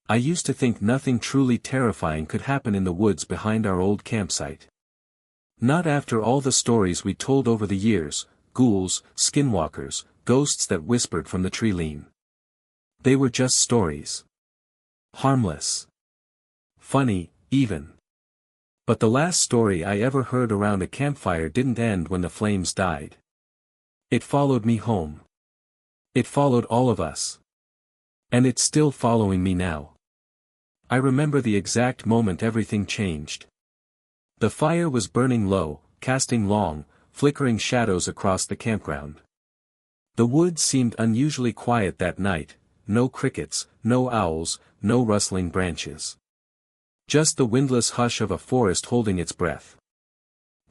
I used to think nothing truly terrifying could happen in the woods behind our old campsite. Not after all the stories we told over the years, ghouls, skinwalkers, ghosts that whispered from the tree-line. They were just stories. Harmless. Funny, even. But the last story I ever heard around a campfire didn't end when the flames died. It followed me home. It followed all of us. And it's still following me now. I remember the exact moment everything changed. The fire was burning low, casting long, flickering shadows across the campground. The woods seemed unusually quiet that night, no crickets, no owls, no rustling branches. Just the windless hush of a forest holding its breath.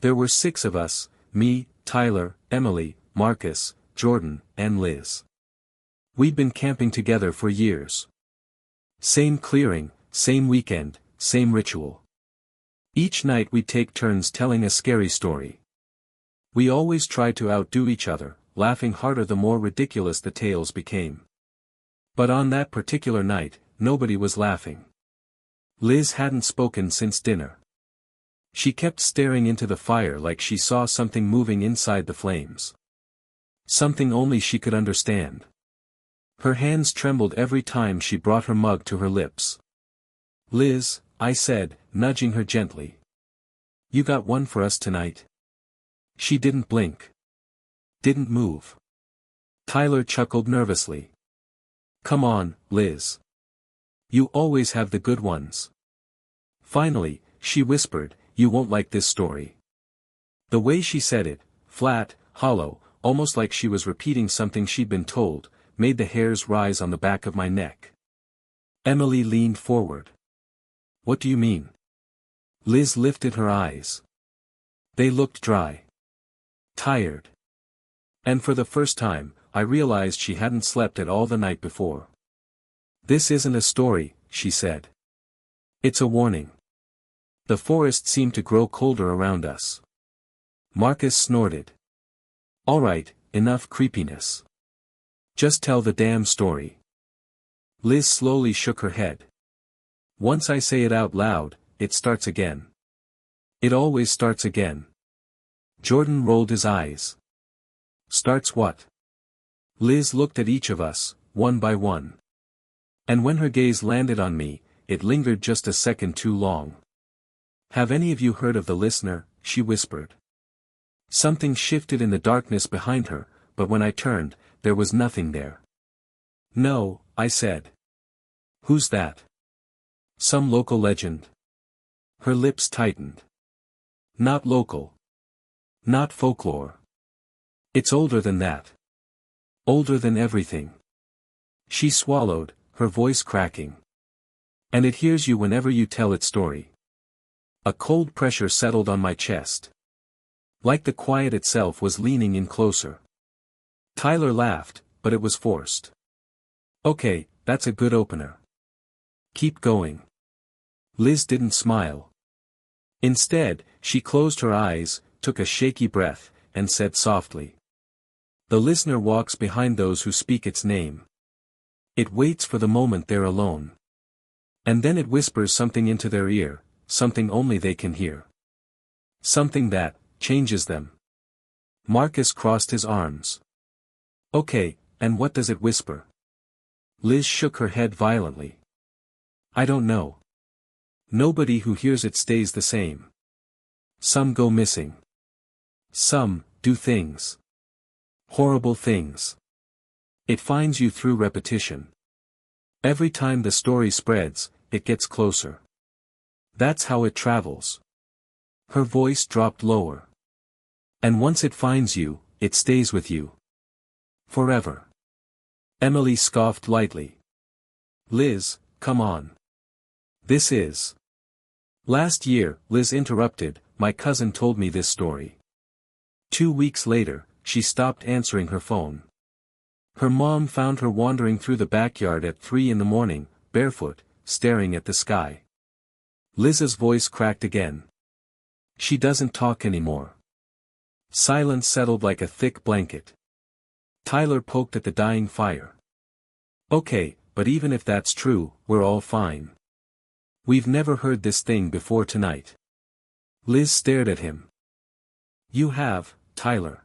There were 6 of us, me, Tyler, Emily, Marcus, Jordan, and Liz. We'd been camping together for years. Same clearing, same weekend, same ritual. Each night we'd take turns telling a scary story. We always tried to outdo each other, laughing harder the more ridiculous the tales became. But on that particular night, nobody was laughing. Liz hadn't spoken since dinner. She kept staring into the fire like she saw something moving inside the flames. Something only she could understand. Her hands trembled every time she brought her mug to her lips. "Liz," I said, nudging her gently. "You got one for us tonight?" She didn't blink. Didn't move. Tyler chuckled nervously. "Come on, Liz. You always have the good ones." Finally, she whispered, "You won't like this story." The way she said it, flat, hollow, almost like she was repeating something she'd been told, made the hairs rise on the back of my neck. Emily leaned forward. "What do you mean?" Liz lifted her eyes. They looked dry. Tired. And for the first time, I realized she hadn't slept at all the night before. "This isn't a story," she said. "It's a warning." The forest seemed to grow colder around us. Marcus snorted. "All right, enough creepiness. Just tell the damn story." Liz slowly shook her head. "Once I say it out loud, it starts again. It always starts again." Jordan rolled his eyes. "Starts what?" Liz looked at each of us, one by one. And when her gaze landed on me, it lingered just a second too long. "Have any of you heard of the listener?" she whispered. Something shifted in the darkness behind her, but when I turned, there was nothing there. "No," I said. "Who's that?" "Some local legend." Her lips tightened. "Not local. Not folklore. It's older than that. Older than everything." She swallowed, her voice cracking. "And it hears you whenever you tell its story." A cold pressure settled on my chest. Like the quiet itself was leaning in closer. Tyler laughed, but it was forced. "Okay, that's a good opener. Keep going." Liz didn't smile. Instead, she closed her eyes, took a shaky breath, and said softly. "The listener walks behind those who speak its name. It waits for the moment they're alone. And then it whispers something into their ear, something only they can hear. Something that changes them." Marcus crossed his arms. "Okay, and what does it whisper?" Liz shook her head violently. "I don't know. Nobody who hears it stays the same. Some go missing. Some do things. Horrible things. It finds you through repetition. Every time the story spreads, it gets closer. That's how it travels." Her voice dropped lower. "And once it finds you, it stays with you. Forever." Emily scoffed lightly. "Liz, come on. This is..." "Last year," Liz interrupted, "my cousin told me this story. 2 weeks later, she stopped answering her phone. Her mom found her wandering through the backyard at 3 in the morning, barefoot, staring at the sky." Liz's voice cracked again. "She doesn't talk anymore." Silence settled like a thick blanket. Tyler poked at the dying fire. "Okay, but even if that's true, we're all fine. We've never heard this thing before tonight. Liz stared at him. You have, Tyler.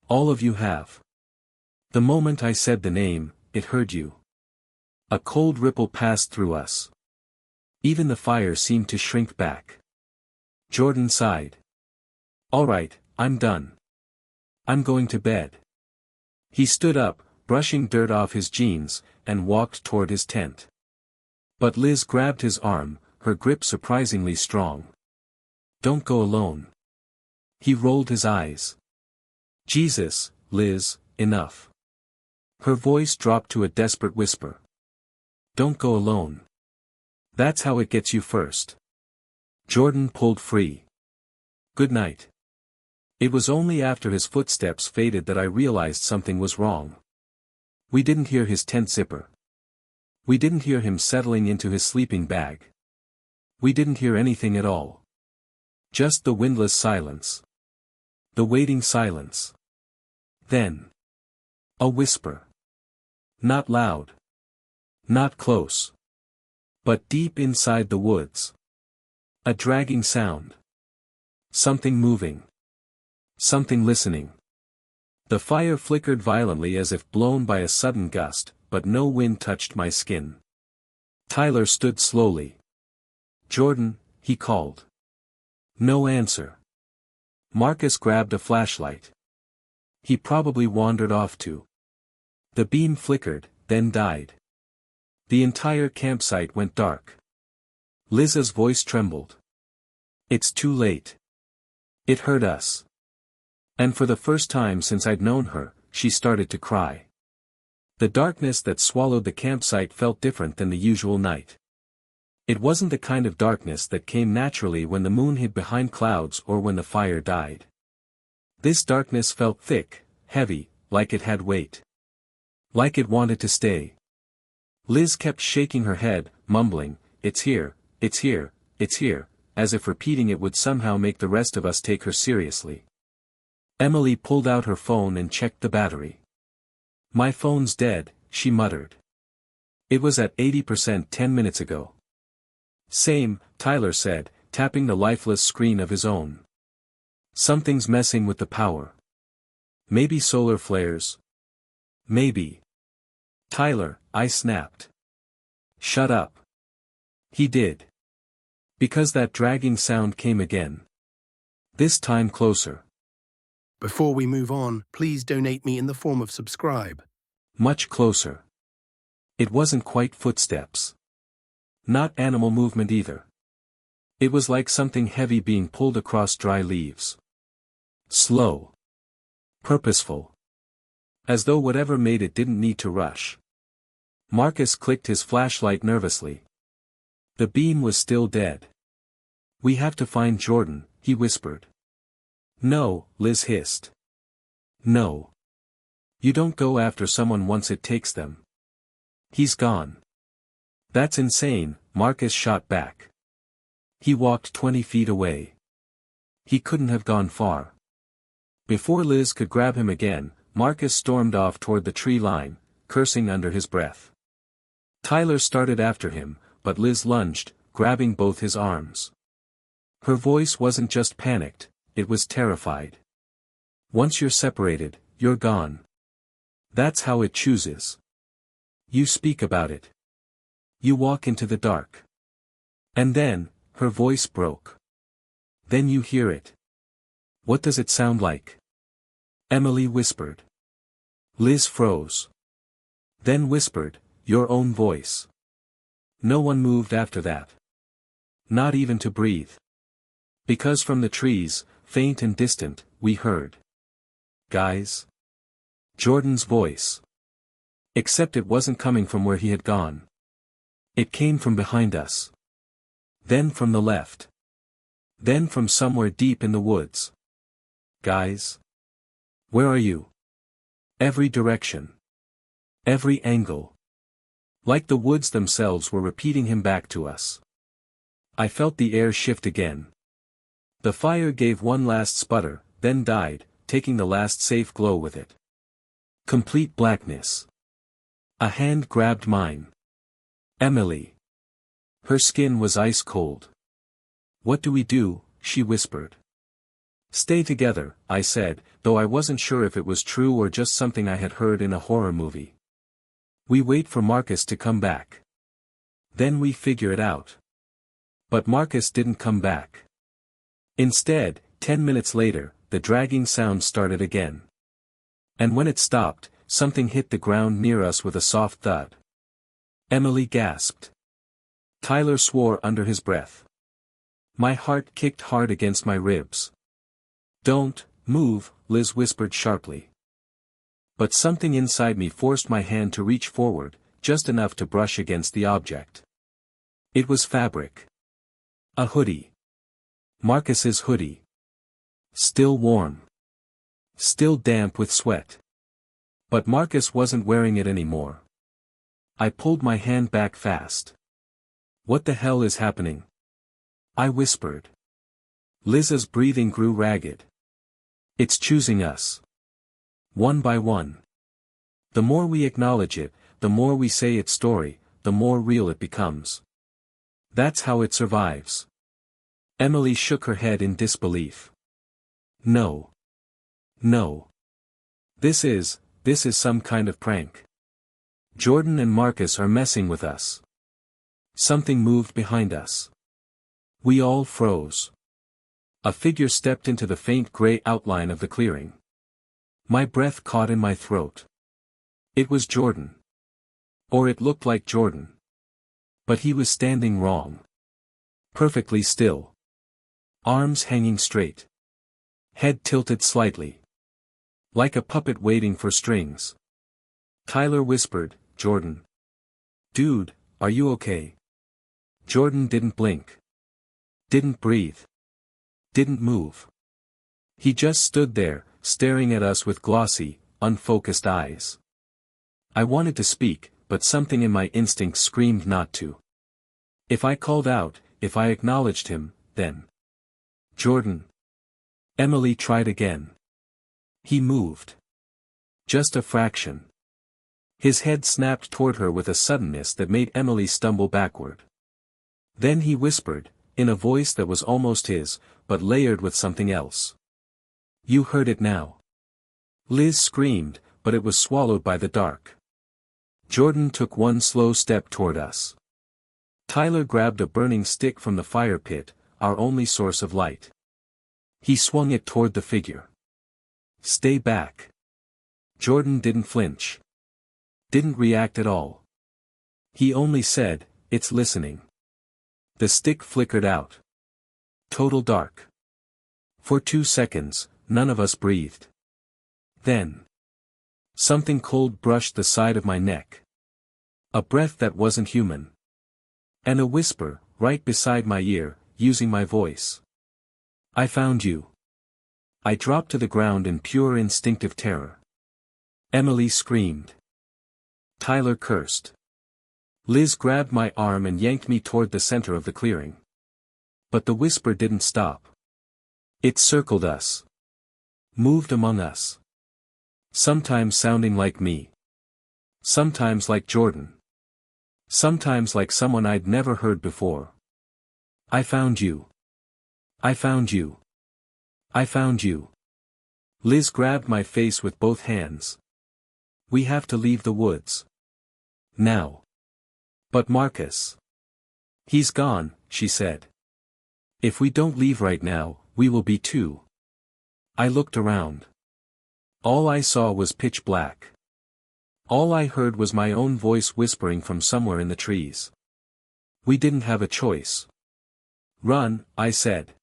All of you have. The moment I said the name, it heard you. A cold ripple passed through us. Even the fire seemed to shrink back. Jordan sighed. All right, I'm done. I'm going to bed. He stood up, brushing dirt off his jeans, and walked toward his tent. But Liz grabbed his arm, her grip surprisingly strong. Don't go alone. He rolled his eyes. Jesus, Liz, enough. Her voice dropped to a desperate whisper. Don't go alone. That's how it gets you first. Jordan pulled free. Good night. It was only after his footsteps faded that I realized something was wrong. We didn't hear his tent zipper. We didn't hear him settling into his sleeping bag. We didn't hear anything at all. Just the windless silence. The waiting silence. Then. A whisper. Not loud. Not close. But deep inside the woods. A dragging sound. Something moving. Something listening. The fire flickered violently as if blown by a sudden gust, but no wind touched my skin. Tyler stood slowly. Jordan, he called. No answer. Marcus grabbed a flashlight. He probably wandered off too. The beam flickered, then died. The entire campsite went dark. Liz's voice trembled. It's too late. It hurt us. And for the first time since I'd known her, she started to cry. The darkness that swallowed the campsite felt different than the usual night. It wasn't the kind of darkness that came naturally when the moon hid behind clouds or when the fire died. This darkness felt thick, heavy, like it had weight. Like it wanted to stay. Liz kept shaking her head, mumbling, "It's here, it's here, it's here," as if repeating it would somehow make the rest of us take her seriously. Emily pulled out her phone and checked the battery. My phone's dead, she muttered. It was at 80% 10 minutes ago. Same, Tyler said, tapping the lifeless screen of his own. Something's messing with the power. Maybe solar flares. Maybe. Tyler, I snapped. Shut up. He did. Because that dragging sound came again. This time closer. Before we move on, please donate me in the form of subscribe. Much closer. It wasn't quite footsteps. Not animal movement either. It was like something heavy being pulled across dry leaves. Slow. Purposeful. As though whatever made it didn't need to rush. Marcus clicked his flashlight nervously. The beam was still dead. We have to find Jordan, he whispered. No, Liz hissed. No. You don't go after someone once it takes them. He's gone. That's insane, Marcus shot back. He walked 20 feet away. He couldn't have gone far. Before Liz could grab him again, Marcus stormed off toward the tree line, cursing under his breath. Tyler started after him, but Liz lunged, grabbing both his arms. Her voice wasn't just panicked, it was terrified. Once you're separated, you're gone. That's how it chooses. You speak about it. You walk into the dark. And then, her voice broke. Then you hear it. What does it sound like? Emily whispered. Liz froze. Then whispered, your own voice. No one moved after that. Not even to breathe. Because from the trees, faint and distant, we heard. Guys? Jordan's voice. Except it wasn't coming from where he had gone. It came from behind us. Then from the left. Then from somewhere deep in the woods. Guys? Where are you? Every direction. Every angle. Like the woods themselves were repeating him back to us. I felt the air shift again. The fire gave one last sputter, then died, taking the last safe glow with it. Complete blackness. A hand grabbed mine. Emily. Her skin was ice cold. "What do we do?" she whispered. "Stay together," I said, though I wasn't sure if it was true or just something I had heard in a horror movie. "We wait for Marcus to come back. Then we figure it out." But Marcus didn't come back. Instead, 10 minutes later, the dragging sound started again. And when it stopped, something hit the ground near us with a soft thud. Emily gasped. Tyler swore under his breath. My heart kicked hard against my ribs. "Don't move," Liz whispered sharply. But something inside me forced my hand to reach forward, just enough to brush against the object. It was fabric. A hoodie. Marcus's hoodie. Still warm. Still damp with sweat. But Marcus wasn't wearing it anymore. I pulled my hand back fast. "What the hell is happening?" I whispered. Liz's breathing grew ragged. "It's choosing us. One by one. The more we acknowledge it, the more we say its story, the more real it becomes. That's how it survives." Emily shook her head in disbelief. "No. No. This is some kind of prank. Jordan and Marcus are messing with us." Something moved behind us. We all froze. A figure stepped into the faint gray outline of the clearing. My breath caught in my throat. It was Jordan. Or it looked like Jordan. But he was standing wrong. Perfectly still. Arms hanging straight. Head tilted slightly. Like a puppet waiting for strings. Tyler whispered, "Jordan. Dude, are you okay?" Jordan didn't blink. Didn't breathe. Didn't move. He just stood there, staring at us with glossy, unfocused eyes. I wanted to speak, but something in my instincts screamed not to. If I called out, if I acknowledged him, then... "Jordan." Emily tried again. He moved. Just a fraction. His head snapped toward her with a suddenness that made Emily stumble backward. Then he whispered, in a voice that was almost his, but layered with something else. "You heard it now." Liz screamed, but it was swallowed by the dark. Jordan took one slow step toward us. Tyler grabbed a burning stick from the fire pit, our only source of light. He swung it toward the figure. "Stay back." Jordan didn't flinch. Didn't react at all. He only said, "It's listening." The stick flickered out. Total dark. For 2 seconds, none of us breathed. Then... something cold brushed the side of my neck. A breath that wasn't human. And a whisper, right beside my ear, using my voice. "I found you." I dropped to the ground in pure instinctive terror. Emily screamed. Tyler cursed. Liz grabbed my arm and yanked me toward the center of the clearing. But the whisper didn't stop. It circled us. Moved among us. Sometimes sounding like me. Sometimes like Jordan. Sometimes like someone I'd never heard before. "I found you. I found you. I found you." Liz grabbed my face with both hands. "We have to leave the woods. Now." "But Marcus." "He's gone," she said. "If we don't leave right now, we will be too." I looked around. All I saw was pitch black. All I heard was my own voice whispering from somewhere in the trees. We didn't have a choice. "Run," I said.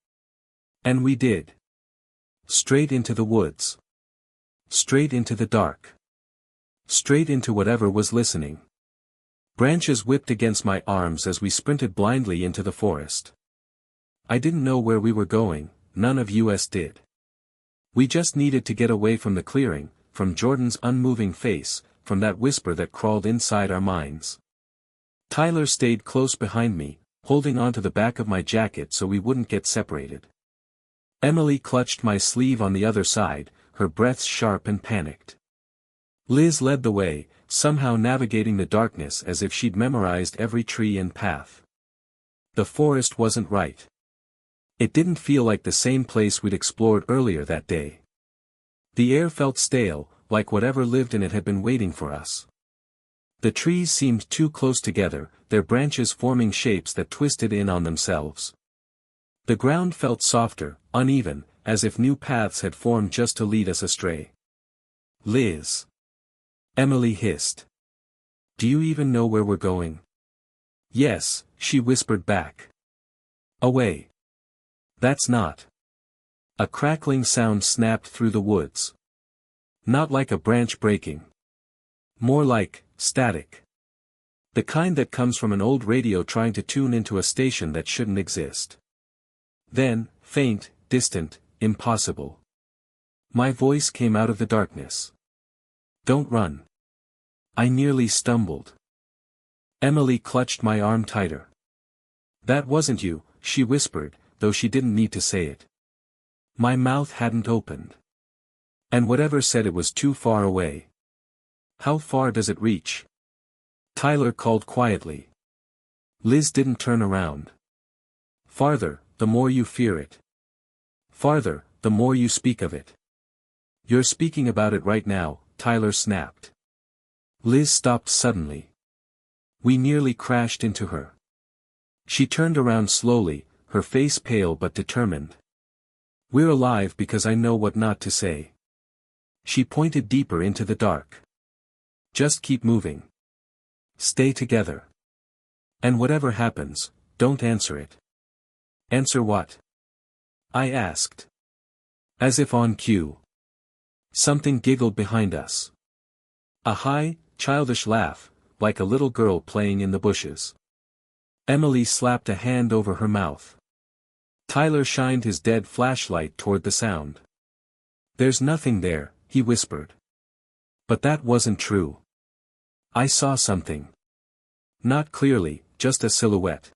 And we did. Straight into the woods. Straight into the dark. Straight into whatever was listening. Branches whipped against my arms as we sprinted blindly into the forest. I didn't know where we were going, none of us did. We just needed to get away from the clearing, from Jordan's unmoving face, from that whisper that crawled inside our minds. Tyler stayed close behind me, holding onto the back of my jacket so we wouldn't get separated. Emily clutched my sleeve on the other side, her breath sharp and panicked. Liz led the way, somehow navigating the darkness as if she'd memorized every tree and path. The forest wasn't right. It didn't feel like the same place we'd explored earlier that day. The air felt stale, like whatever lived in it had been waiting for us. The trees seemed too close together, their branches forming shapes that twisted in on themselves. The ground felt softer, uneven, as if new paths had formed just to lead us astray. "Liz," Emily hissed. "Do you even know where we're going?" "Yes," she whispered back. "Away." "That's not." A crackling sound snapped through the woods. Not like a branch breaking. More like static. The kind that comes from an old radio trying to tune into a station that shouldn't exist. Then, faint, distant, impossible. My voice came out of the darkness. "Don't run." I nearly stumbled. Emily clutched my arm tighter. "That wasn't you," she whispered, though she didn't need to say it. My mouth hadn't opened. And whatever said it was too far away. "How far does it reach?" Tyler called quietly. Liz didn't turn around. "Farther, the more you fear it. Farther, the more you speak of it." "You're speaking about it right now," Tyler snapped. Liz stopped suddenly. We nearly crashed into her. She turned around slowly, her face pale but determined. "We're alive because I know what not to say." She pointed deeper into the dark. "Just keep moving. Stay together. And whatever happens, don't answer it." "Answer what?" I asked. As if on cue. Something giggled behind us. A high, childish laugh, like a little girl playing in the bushes. Emily slapped a hand over her mouth. Tyler shined his dead flashlight toward the sound. "There's nothing there," he whispered. But that wasn't true. I saw something. Not clearly, just a silhouette.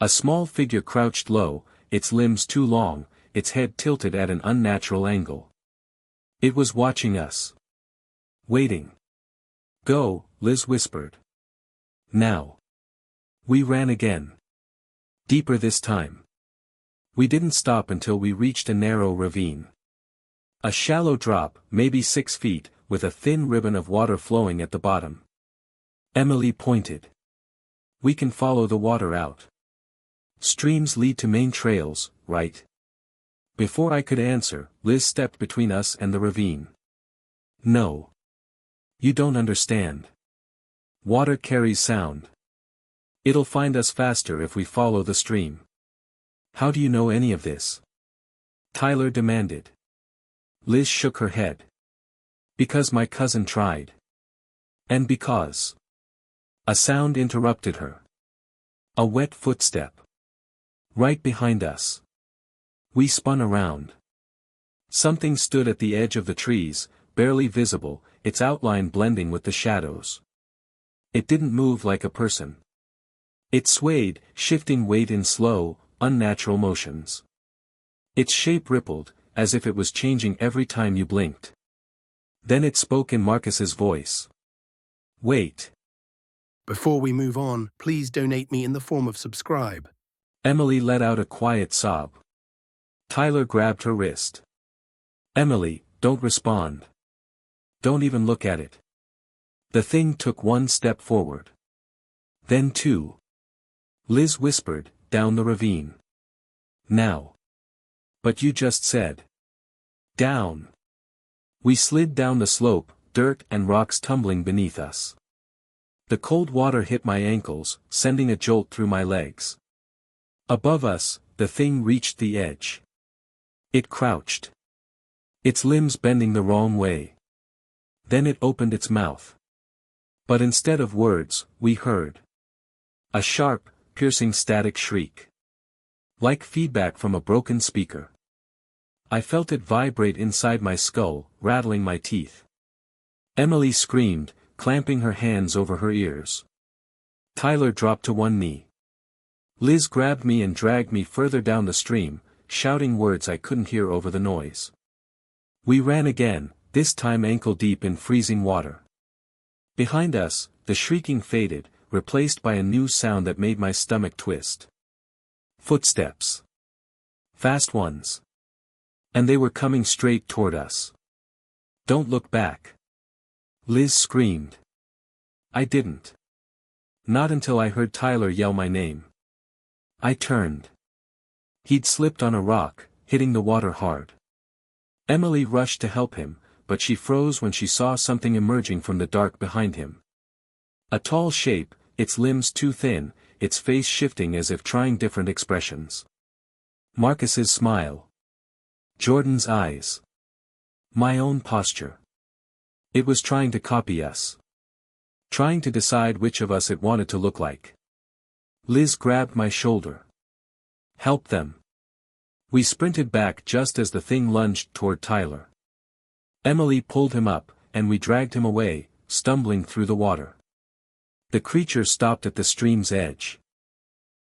A small figure crouched low, its limbs too long, its head tilted at an unnatural angle. It was watching us. Waiting. "Go," Liz whispered. "Now." We ran again. Deeper this time. We didn't stop until we reached a narrow ravine. A shallow drop, maybe 6 feet, with a thin ribbon of water flowing at the bottom. Emily pointed. "We can follow the water out. Streams lead to main trails, right?" Before I could answer, Liz stepped between us and the ravine. "No. You don't understand. Water carries sound. It'll find us faster if we follow the stream." "How do you know any of this?" Tyler demanded. Liz shook her head. "Because my cousin tried. And because." A sound interrupted her. A wet footstep. Right behind us. We spun around. Something stood at the edge of the trees, barely visible, its outline blending with the shadows. It didn't move like a person. It swayed, shifting weight in slow, unnatural motions. Its shape rippled, as if it was changing every time you blinked. Then it spoke in Marcus's voice. "Wait." Before we move on, please donate me in the form of subscribe. Emily let out a quiet sob. Tyler grabbed her wrist. "Emily, don't respond. Don't even look at it." The thing took one step forward. Then two. Liz whispered, "Down the ravine." "Now." "But you just said." "Down." We slid down the slope, dirt and rocks tumbling beneath us. The cold water hit my ankles, sending a jolt through my legs. Above us, the thing reached the edge. It crouched. Its limbs bending the wrong way. Then it opened its mouth. But instead of words, we heard a sharp, piercing static shriek. Like feedback from a broken speaker. I felt it vibrate inside my skull, rattling my teeth. Emily screamed, clamping her hands over her ears. Tyler dropped to one knee. Liz grabbed me and dragged me further down the stream, shouting words I couldn't hear over the noise. We ran again, this time ankle-deep in freezing water. Behind us, the shrieking faded, replaced by a new sound that made my stomach twist. Footsteps. Fast ones. And they were coming straight toward us. "Don't look back!" Liz screamed. I didn't. Not until I heard Tyler yell my name. I turned. He'd slipped on a rock, hitting the water hard. Emily rushed to help him, but she froze when she saw something emerging from the dark behind him. A tall shape, its limbs too thin, its face shifting as if trying different expressions. Marcus's smile. Jordan's eyes. My own posture. It was trying to copy us. Trying to decide which of us it wanted to look like. Liz grabbed my shoulder. "Help them." We sprinted back just as the thing lunged toward Tyler. Emily pulled him up, and we dragged him away, stumbling through the water. The creature stopped at the stream's edge.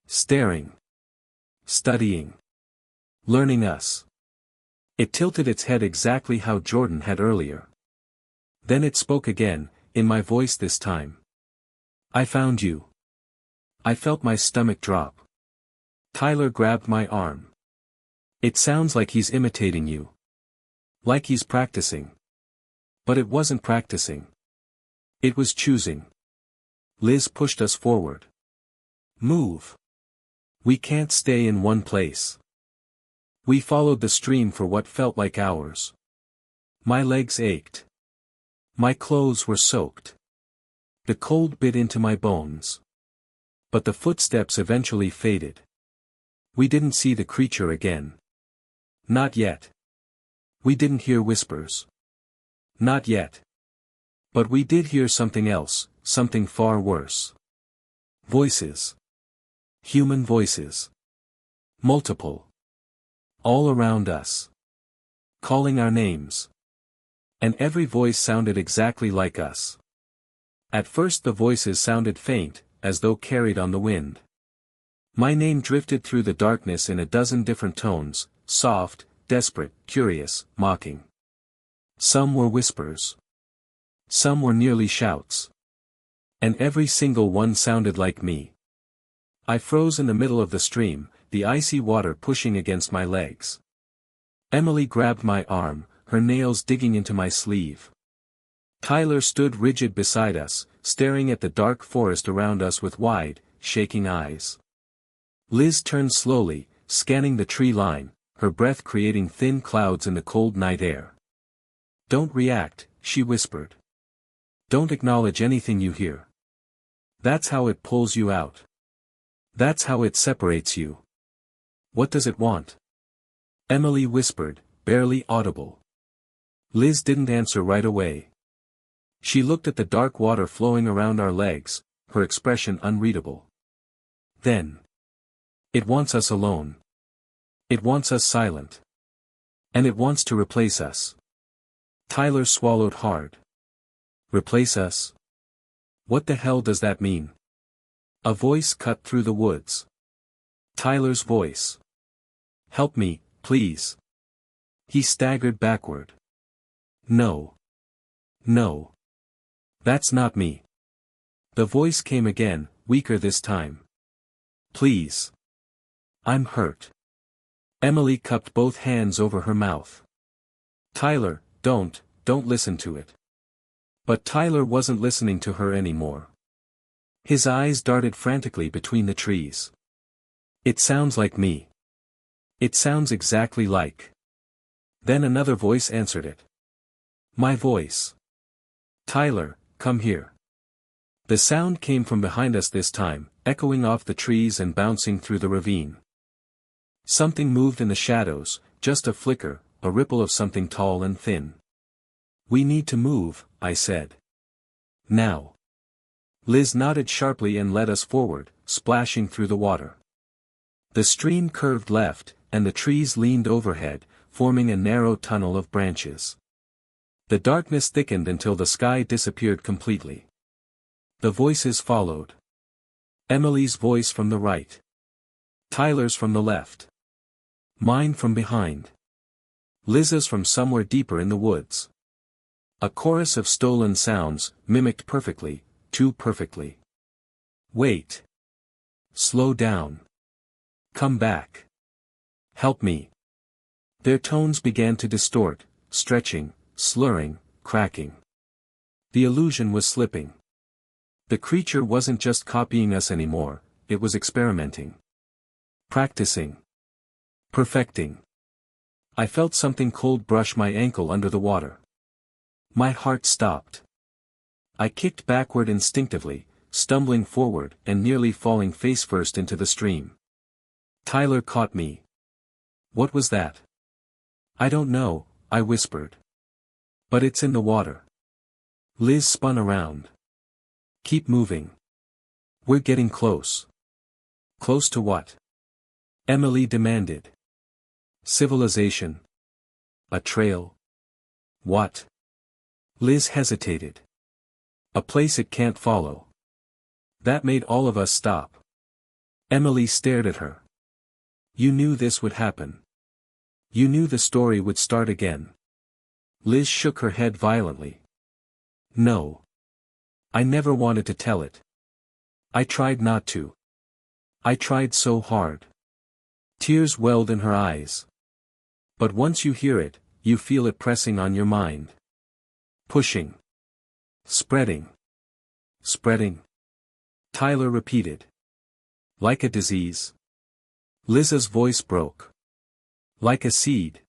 Staring. Studying. Learning us. It tilted its head exactly how Jordan had earlier. Then it spoke again, in my voice this time. "I found you." I felt my stomach drop. Tyler grabbed my arm. "It sounds like he's imitating you. Like he's practicing." But it wasn't practicing. It was choosing. Liz pushed us forward. "Move. We can't stay in one place." We followed the stream for what felt like hours. My legs ached. My clothes were soaked. The cold bit into my bones. But the footsteps eventually faded. We didn't see the creature again. Not yet. We didn't hear whispers. Not yet. But we did hear something else, something far worse. Voices. Human voices. Multiple. All around us. Calling our names. And every voice sounded exactly like us. At first the voices sounded faint, as though carried on the wind. My name drifted through the darkness in a dozen different tones, soft, desperate, curious, mocking. Some were whispers. Some were nearly shouts. And every single one sounded like me. I froze in the middle of the stream, the icy water pushing against my legs. Emily grabbed my arm, her nails digging into my sleeve. Tyler stood rigid beside us, staring at the dark forest around us with wide, shaking eyes. Liz turned slowly, scanning the tree line, her breath creating thin clouds in the cold night air. "Don't react," she whispered. "Don't acknowledge anything you hear. That's how it pulls you out. That's how it separates you." "What does it want?" Emily whispered, barely audible. Liz didn't answer right away. She looked at the dark water flowing around our legs, her expression unreadable. Then. "It wants us alone. It wants us silent. And it wants to replace us." Tyler swallowed hard. "Replace us? What the hell does that mean?" A voice cut through the woods. Tyler's voice. "Help me, please." He staggered backward. "No. No. That's not me." The voice came again, weaker this time. "Please. I'm hurt." Emily cupped both hands over her mouth. "Tyler, don't listen to it." But Tyler wasn't listening to her anymore. His eyes darted frantically between the trees. "It sounds like me. It sounds exactly like." Then another voice answered it. My voice. "Tyler, come here." The sound came from behind us this time, echoing off the trees and bouncing through the ravine. Something moved in the shadows, just a flicker, a ripple of something tall and thin. "We need to move," I said. "Now." Liz nodded sharply and led us forward, splashing through the water. The stream curved left, and the trees leaned overhead, forming a narrow tunnel of branches. The darkness thickened until the sky disappeared completely. The voices followed. Emily's voice from the right. Tyler's from the left. Mine from behind. Liz's from somewhere deeper in the woods. A chorus of stolen sounds, mimicked perfectly, too perfectly. Wait. Slow down. Come back. Help me. Their tones began to distort, stretching, slurring, cracking. The illusion was slipping. The creature wasn't just copying us anymore, it was experimenting. Practicing. Perfecting. I felt something cold brush my ankle under the water. My heart stopped. I kicked backward instinctively, stumbling forward and nearly falling face-first into the stream. Tyler caught me. What was that? I don't know, I whispered. But it's in the water. Liz spun around. Keep moving. We're getting close. Close to what? Emily demanded. Civilization. A trail. What? Liz hesitated. A place it can't follow. That made all of us stop. Emily stared at her. You knew this would happen. You knew the story would start again. Liz shook her head violently. No. I never wanted to tell it. I tried not to. I tried so hard. Tears welled in her eyes. But once you hear it, you feel it pressing on your mind. Pushing. Spreading. Spreading. Tyler repeated. Like a disease. Liz's voice broke. Like a seed.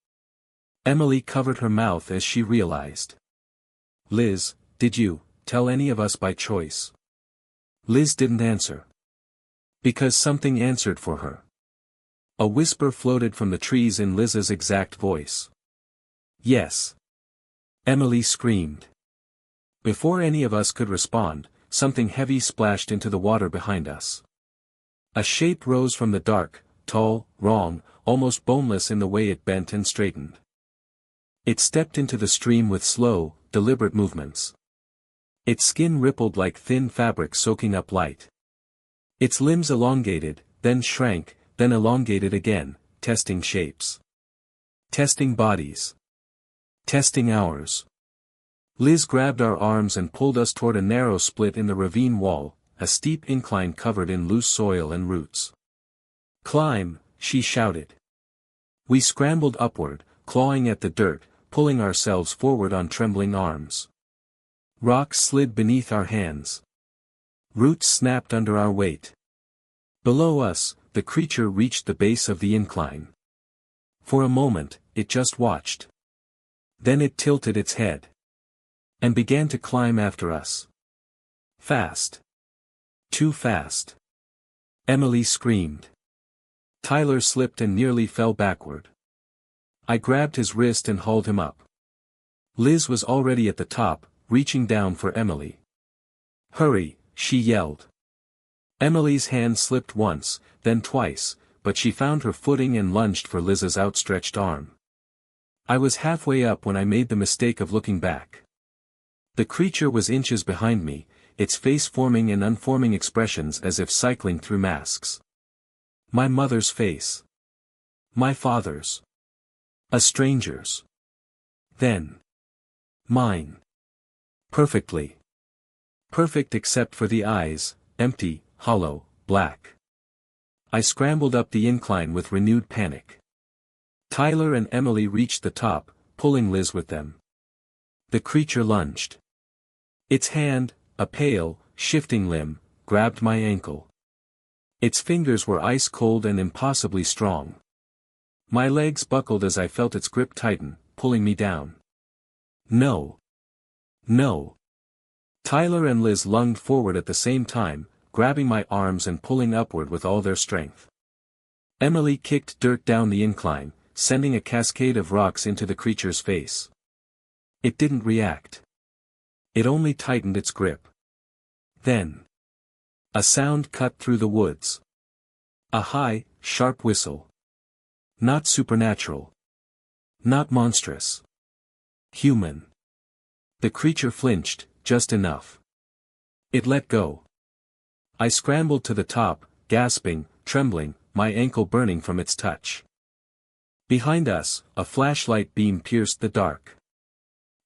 Emily covered her mouth as she realized. Liz, did you tell any of us by choice? Liz didn't answer. Because something answered for her. A whisper floated from the trees in Liz's exact voice. Yes. Emily screamed. Before any of us could respond, something heavy splashed into the water behind us. A shape rose from the dark, tall, wrong, almost boneless in the way it bent and straightened. It stepped into the stream with slow, deliberate movements. Its skin rippled like thin fabric soaking up light. Its limbs elongated, then shrank, then elongated again, testing shapes. Testing bodies. Testing ours. Liz grabbed our arms and pulled us toward a narrow split in the ravine wall, a steep incline covered in loose soil and roots. Climb, she shouted. We scrambled upward, clawing at the dirt, pulling ourselves forward on trembling arms. Rocks slid beneath our hands. Roots snapped under our weight. Below us, the creature reached the base of the incline. For a moment, it just watched. Then it tilted its head. And began to climb after us. Fast. Too fast. Emily screamed. Tyler slipped and nearly fell backward. I grabbed his wrist and hauled him up. Liz was already at the top, reaching down for Emily. Hurry, she yelled. Emily's hand slipped once, then twice, but she found her footing and lunged for Liz's outstretched arm. I was halfway up when I made the mistake of looking back. The creature was inches behind me, its face forming and unforming expressions as if cycling through masks. My mother's face. My father's. A stranger's. Then. Mine. Perfectly. Perfect except for the eyes, empty, hollow, black. I scrambled up the incline with renewed panic. Tyler and Emily reached the top, pulling Liz with them. The creature lunged. Its hand, a pale, shifting limb, grabbed my ankle. Its fingers were ice cold and impossibly strong. My legs buckled as I felt its grip tighten, pulling me down. No. No. Tyler and Liz lunged forward at the same time, grabbing my arms and pulling upward with all their strength. Emily kicked dirt down the incline, sending a cascade of rocks into the creature's face. It didn't react. It only tightened its grip. Then. A sound cut through the woods. A high, sharp whistle. Not supernatural. Not monstrous. Human. The creature flinched, just enough. It let go. I scrambled to the top, gasping, trembling, my ankle burning from its touch. Behind us, a flashlight beam pierced the dark.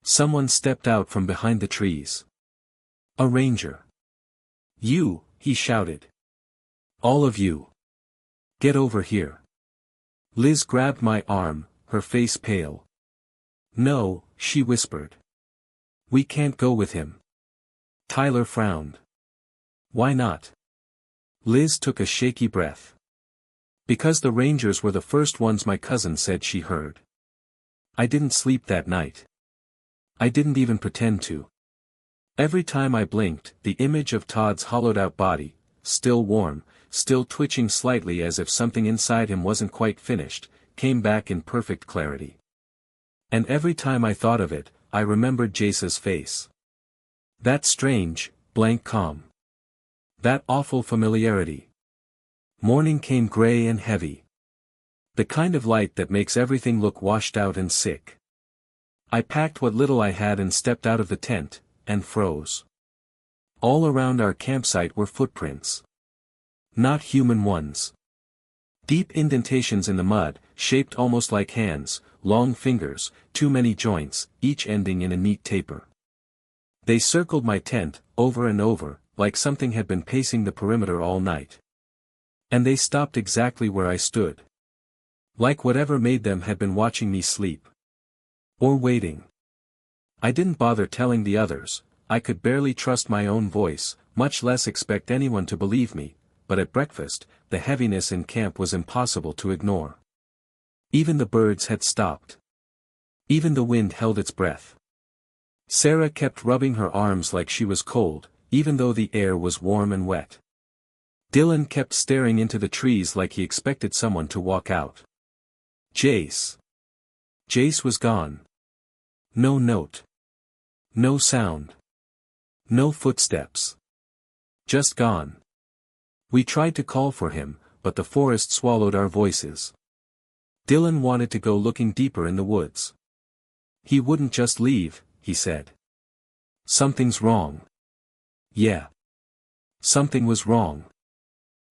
Someone stepped out from behind the trees. A ranger. You, he shouted. All of you. Get over here. Liz grabbed my arm, her face pale. No, she whispered. We can't go with him. Tyler frowned. Why not? Liz took a shaky breath. Because the Rangers were the first ones my cousin said she heard. I didn't sleep that night. I didn't even pretend to. Every time I blinked, the image of Todd's hollowed-out body, still warm, still twitching slightly as if something inside him wasn't quite finished, came back in perfect clarity. And every time I thought of it, I remembered Jace's face. That strange, blank calm. That awful familiarity. Morning came gray and heavy. The kind of light that makes everything look washed out and sick. I packed what little I had and stepped out of the tent, and froze. All around our campsite were footprints. Not human ones. Deep indentations in the mud, shaped almost like hands, long fingers, too many joints, each ending in a neat taper. They circled my tent, over and over, like something had been pacing the perimeter all night. And they stopped exactly where I stood. Like whatever made them had been watching me sleep. Or waiting. I didn't bother telling the others, I could barely trust my own voice, much less expect anyone to believe me, but at breakfast, the heaviness in camp was impossible to ignore. Even the birds had stopped. Even the wind held its breath. Sarah kept rubbing her arms like she was cold, even though the air was warm and wet. Dylan kept staring into the trees like he expected someone to walk out. Jace. Jace was gone. No note. No sound. No footsteps. Just gone. We tried to call for him, but the forest swallowed our voices. Dylan wanted to go looking deeper in the woods. He wouldn't just leave, he said. Something's wrong. Yeah. Something was wrong.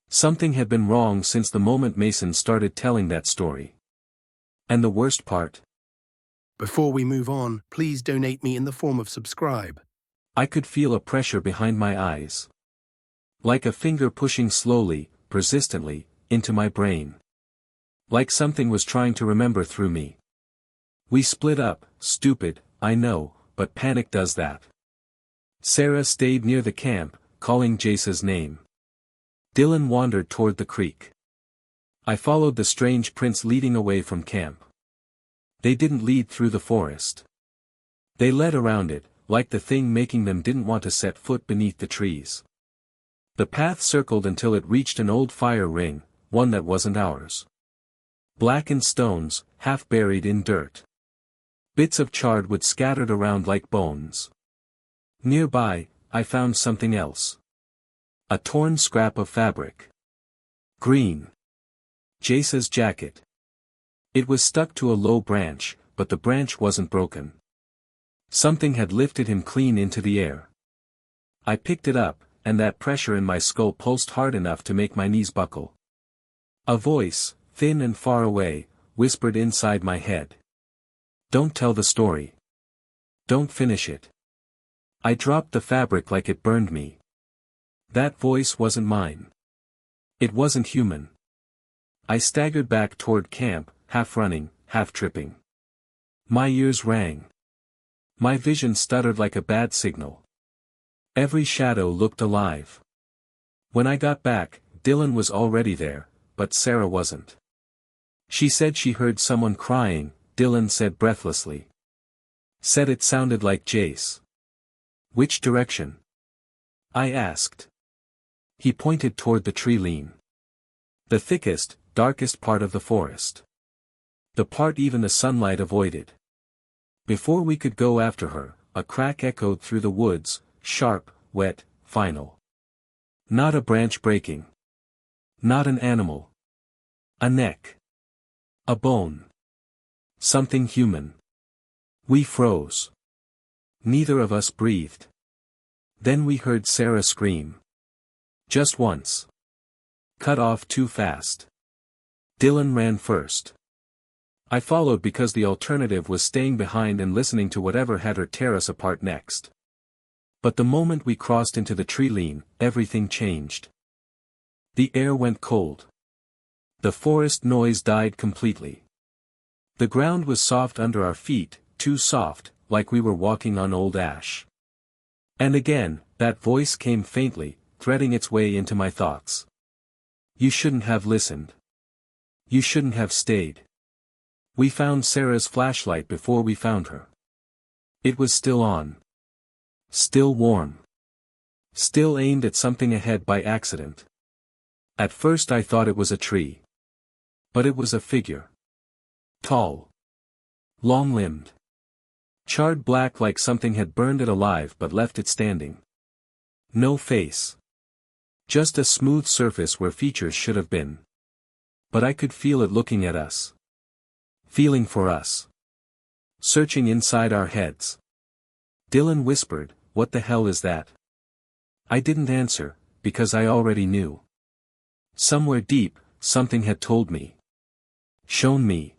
Something had been wrong since the moment Mason started telling that story. And the worst part? Before we move on, please donate me in the form of subscribe. I could feel a pressure behind my eyes. Like a finger pushing slowly, persistently, into my brain. Like something was trying to remember through me. We split up, stupid, I know, but panic does that. Sarah stayed near the camp, calling Jace's name. Dylan wandered toward the creek. I followed the strange prints leading away from camp. They didn't lead through the forest. They led around it, like the thing making them didn't want to set foot beneath the trees. The path circled until it reached an old fire ring, one that wasn't ours. Blackened stones, half buried in dirt. Bits of charred wood scattered around like bones. Nearby, I found something else. A torn scrap of fabric. Green. Jace's jacket. It was stuck to a low branch, but the branch wasn't broken. Something had lifted him clean into the air. I picked it up, and that pressure in my skull pulsed hard enough to make my knees buckle. A voice, thin and far away, whispered inside my head. Don't tell the story. Don't finish it. I dropped the fabric like it burned me. That voice wasn't mine. It wasn't human. I staggered back toward camp, half running, half tripping. My ears rang. My vision stuttered like a bad signal. Every shadow looked alive. When I got back, Dylan was already there, but Sarah wasn't. She said she heard someone crying, Dylan said breathlessly. Said it sounded like Jace. Which direction? I asked. He pointed toward the tree line. The thickest, darkest part of the forest. The part even the sunlight avoided. Before we could go after her, a crack echoed through the woods, sharp, wet, final. Not a branch breaking. Not an animal. A neck. A bone. Something human. We froze. Neither of us breathed. Then we heard Sarah scream. Just once. Cut off too fast. Dylan ran first. I followed because the alternative was staying behind and listening to whatever had her tear us apart next. But the moment we crossed into the tree line, everything changed. The air went cold. The forest noise died completely. The ground was soft under our feet, too soft, like we were walking on old ash. And again, that voice came faintly, threading its way into my thoughts. You shouldn't have listened. You shouldn't have stayed. We found Sarah's flashlight before we found her. It was still on. Still warm. Still aimed at something ahead by accident. At first I thought it was a tree. But it was a figure. Tall. Long-limbed. Charred black like something had burned it alive but left it standing. No face. Just a smooth surface where features should have been. But I could feel it looking at us. Feeling for us. Searching inside our heads. Dylan whispered, "What the hell is that?" I didn't answer, because I already knew. Somewhere deep, something had told me. Shown me.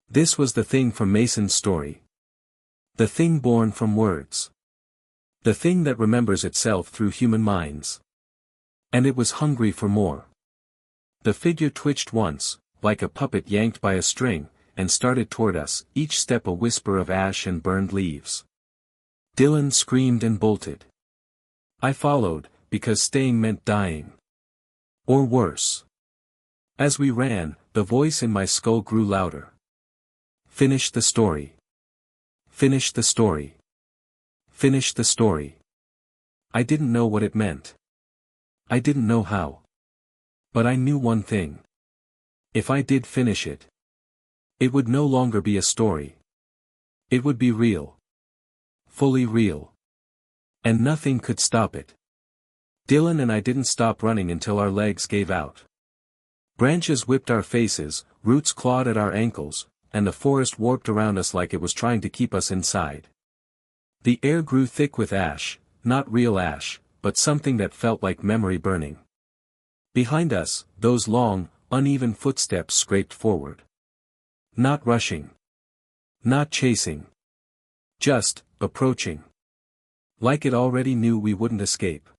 This was the thing from Mason's story. The thing born from words. The thing that remembers itself through human minds. And it was hungry for more. The figure twitched once, like a puppet yanked by a string, and started toward us, each step a whisper of ash and burned leaves. Dylan screamed and bolted. I followed, because staying meant dying. Or worse. As we ran, the voice in my skull grew louder. Finish the story. Finish the story. Finish the story. I didn't know what it meant. I didn't know how. But I knew one thing. If I did finish it, it would no longer be a story. It would be real. Fully real. And nothing could stop it. Dylan and I didn't stop running until our legs gave out. Branches whipped our faces, roots clawed at our ankles, and the forest warped around us like it was trying to keep us inside. The air grew thick with ash, not real ash, but something that felt like memory burning. Behind us, those long, uneven footsteps scraped forward. Not rushing. Not chasing. Just, approaching. Like it already knew we wouldn't escape.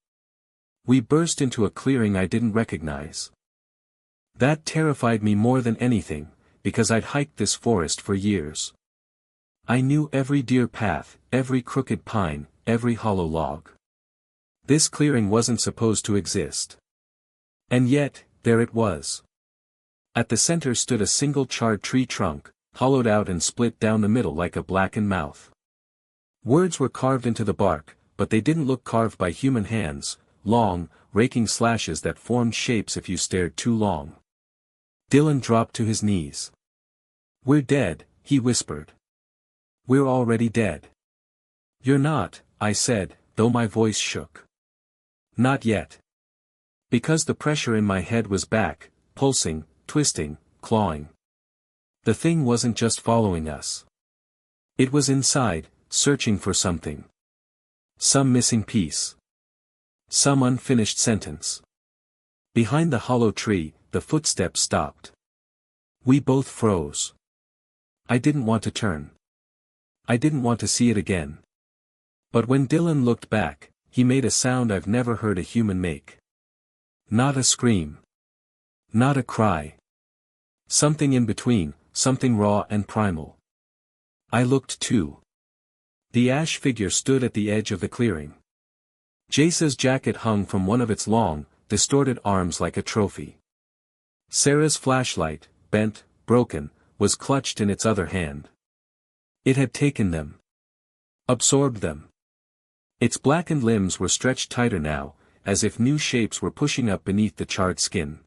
We burst into a clearing I didn't recognize. That terrified me more than anything, because I'd hiked this forest for years. I knew every deer path, every crooked pine, every hollow log. This clearing wasn't supposed to exist. And yet, there it was. At the center stood a single charred tree trunk, hollowed out and split down the middle like a blackened mouth. Words were carved into the bark, but they didn't look carved by human hands, long, raking slashes that formed shapes if you stared too long. Dylan dropped to his knees. "We're dead," he whispered. "We're already dead." "You're not," I said, though my voice shook. "Not yet." Because the pressure in my head was back, pulsing, twisting, clawing. The thing wasn't just following us. It was inside, searching for something. Some missing piece. Some unfinished sentence. Behind the hollow tree, the footsteps stopped. We both froze. I didn't want to turn. I didn't want to see it again. But when Dylan looked back, he made a sound I've never heard a human make. Not a scream. Not a cry. Something in between, something raw and primal. I looked too. The ash figure stood at the edge of the clearing. Jace's jacket hung from one of its long, distorted arms like a trophy. Sarah's flashlight, bent, broken, was clutched in its other hand. It had taken them. Absorbed them. Its blackened limbs were stretched tighter now, as if new shapes were pushing up beneath the charred skin.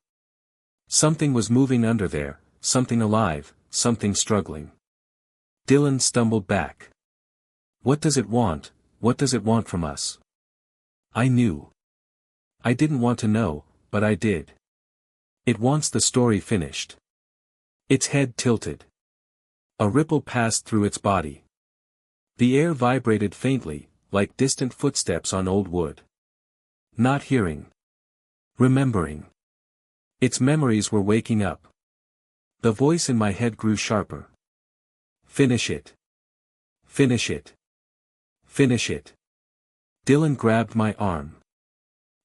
Something was moving under there, something alive, something struggling. Dylan stumbled back. "What does it want? What does it want from us?" I knew. I didn't want to know, but I did. "It wants the story finished." Its head tilted. A ripple passed through its body. The air vibrated faintly, like distant footsteps on old wood. Not hearing. Remembering. Its memories were waking up. The voice in my head grew sharper. Finish it. Finish it. Finish it. Dylan grabbed my arm.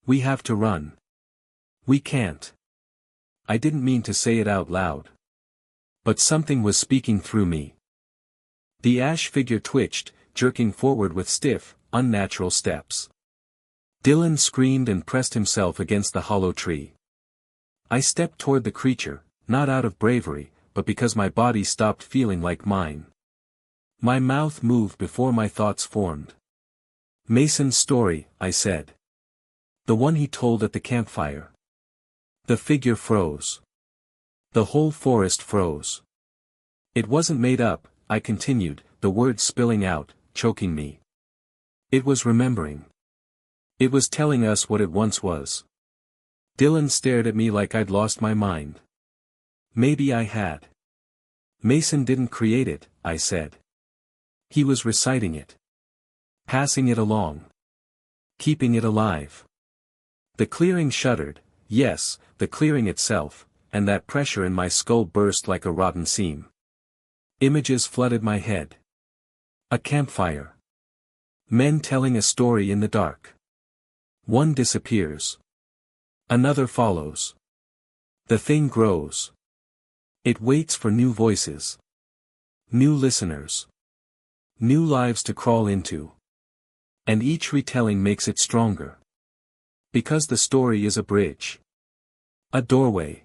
We have to run. We can't. I didn't mean to say it out loud. But something was speaking through me. The ash figure twitched, jerking forward with stiff, unnatural steps. Dylan screamed and pressed himself against the hollow tree. I stepped toward the creature, not out of bravery, but because my body stopped feeling like mine. My mouth moved before my thoughts formed. Mason's story, I said. The one he told at the campfire. The figure froze. The whole forest froze. It wasn't made up, I continued, the words spilling out, choking me. It was remembering. It was telling us what it once was. Dylan stared at me like I'd lost my mind. Maybe I had. Mason didn't create it, I said. He was reciting it. Passing it along. Keeping it alive. The clearing shuddered, yes, the clearing itself, and that pressure in my skull burst like a rotten seam. Images flooded my head. A campfire. Men telling a story in the dark. One disappears. Another follows. The thing grows. It waits for new voices. New listeners. New lives to crawl into. And each retelling makes it stronger. Because the story is a bridge. A doorway.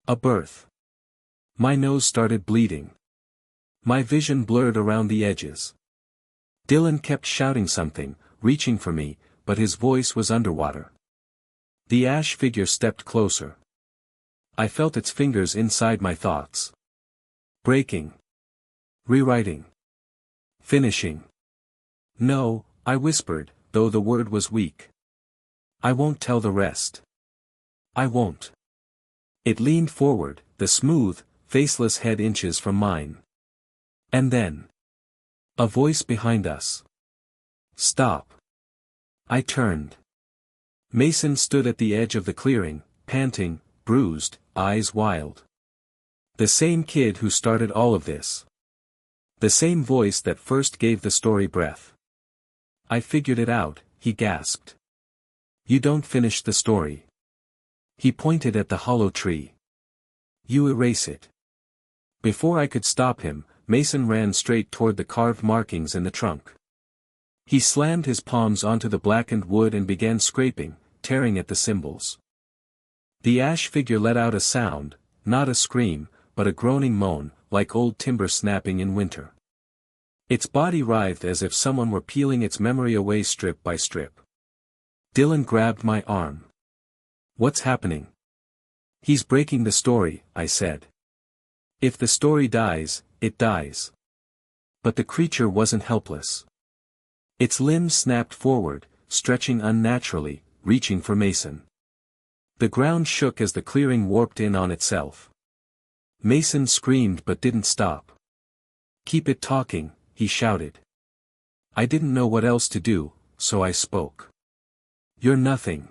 A birth. My nose started bleeding. My vision blurred around the edges. Dylan kept shouting something, reaching for me, but his voice was underwater. The ash figure stepped closer. I felt its fingers inside my thoughts. Breaking. Rewriting. Finishing. No, I whispered, though the word was weak. I won't tell the rest. I won't. It leaned forward, the smooth, faceless head inches from mine. And then. A voice behind us. Stop. I turned. Mason stood at the edge of the clearing, panting, bruised, eyes wild. The same kid who started all of this. The same voice that first gave the story breath. I figured it out, he gasped. You don't finish the story. He pointed at the hollow tree. You erase it. Before I could stop him, Mason ran straight toward the carved markings in the trunk. He slammed his palms onto the blackened wood and began scraping, tearing at the symbols. The ash figure let out a sound, not a scream, but a groaning moan, like old timber snapping in winter. Its body writhed as if someone were peeling its memory away strip by strip. Dylan grabbed my arm. What's happening? He's breaking the story, I said. If the story dies, it dies. But the creature wasn't helpless. Its limbs snapped forward, stretching unnaturally, reaching for Mason. The ground shook as the clearing warped in on itself. Mason screamed but didn't stop. Keep it talking, he shouted. I didn't know what else to do, so I spoke. You're nothing.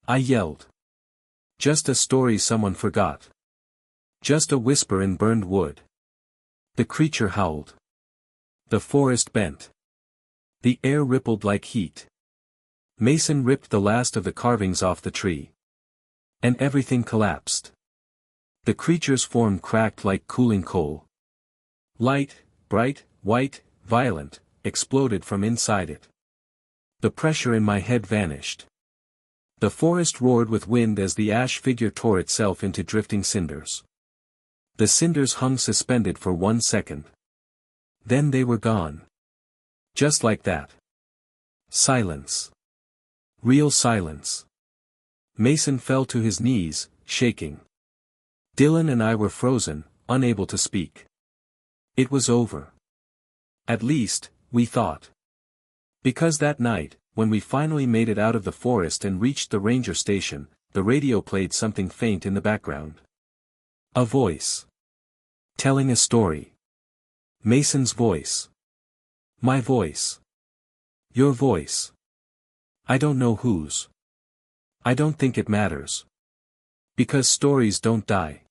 I yelled. Just a story someone forgot. Just a whisper in burned wood. The creature howled. The forest bent. The air rippled like heat. Mason ripped the last of the carvings off the tree. And everything collapsed. The creature's form cracked like cooling coal. Light, bright, white, violent, exploded from inside it. The pressure in my head vanished. The forest roared with wind as the ash figure tore itself into drifting cinders. The cinders hung suspended for 1 second. Then they were gone. Just like that. Silence. Real silence. Mason fell to his knees, shaking. Dylan and I were frozen, unable to speak. It was over. At least, we thought. Because that night, when we finally made it out of the forest and reached the ranger station, the radio played something faint in the background. A voice. Telling a story. Mason's voice. My voice. Your voice. I don't know whose. I don't think it matters. Because stories don't die.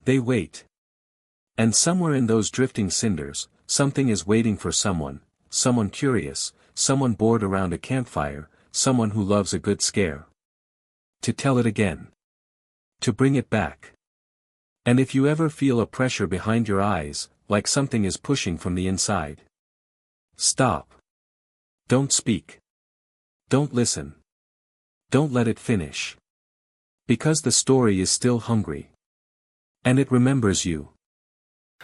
They wait. And somewhere in those drifting cinders, something is waiting for someone curious, someone bored around a campfire, someone who loves a good scare. To tell it again. To bring it back. And if you ever feel a pressure behind your eyes, like something is pushing from the inside, stop. Don't speak. Don't listen. Don't let it finish. Because the story is still hungry. And it remembers you.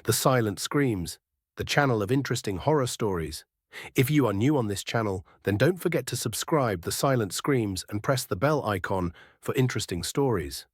The Silent Screams, the channel of interesting horror stories. If you are new on this channel, then don't forget to subscribe The Silent Screams and press the bell icon for interesting stories.